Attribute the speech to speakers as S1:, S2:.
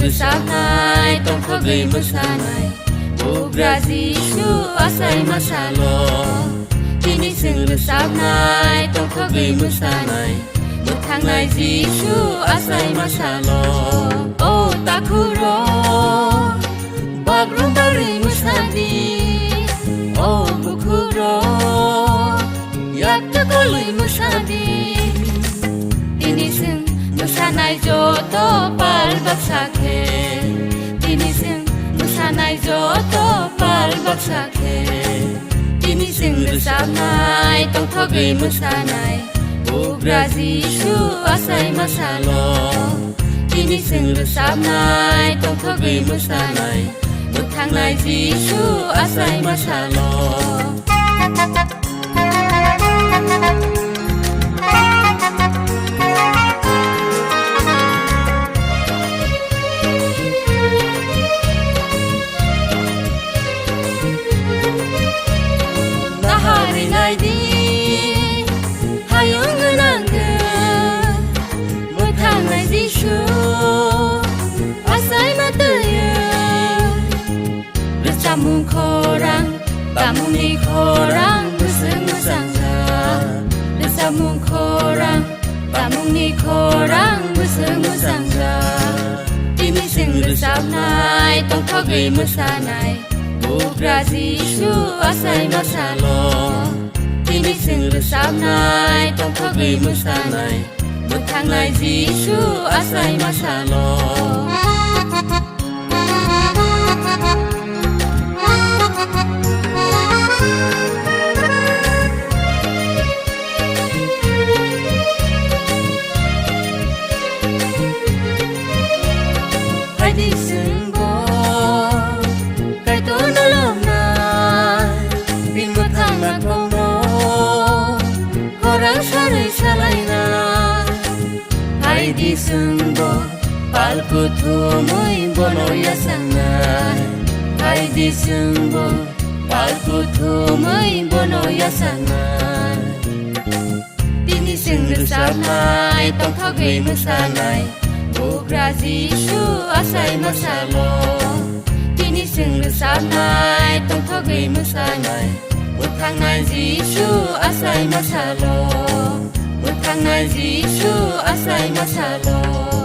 S1: rosabanay tongkagay masanay Ugra Jishu asay masalo Tinising rosabanay tongkagay masanay Mutangnay Jishu asay masalo O takuro Bagrong bari masadi O bukuro Yaktakoy masadi Tinising Musanay joto palbak sakhe Tinising Musanay joto palbak sakhe Tinising rosabanay tongkagay masanay Ugra Jishu asay masalo Tinising rosabanay tongkagay masanay Mutangnay Jishu asay masalo Samung korang, tamung ni korang Buseng musangga Samung korang, tamung ni korang Buseng musangga Tinising rosabanay tongkagay masanay Ugra Jishu asay masalo Tinising rosabanay tongkagay masanay Mutangnay Jishu asay masalo Di sungbo palku thumui bono yasangai Hai di sungbo palku thumui bono yasangai Tinising rosabanay tongkagay masanay Ugra Jishu asay masalo Tinising rosabanay tongkagay masanay Mutangnay Jishu asay masalo Mutangnay Jishu asay masalo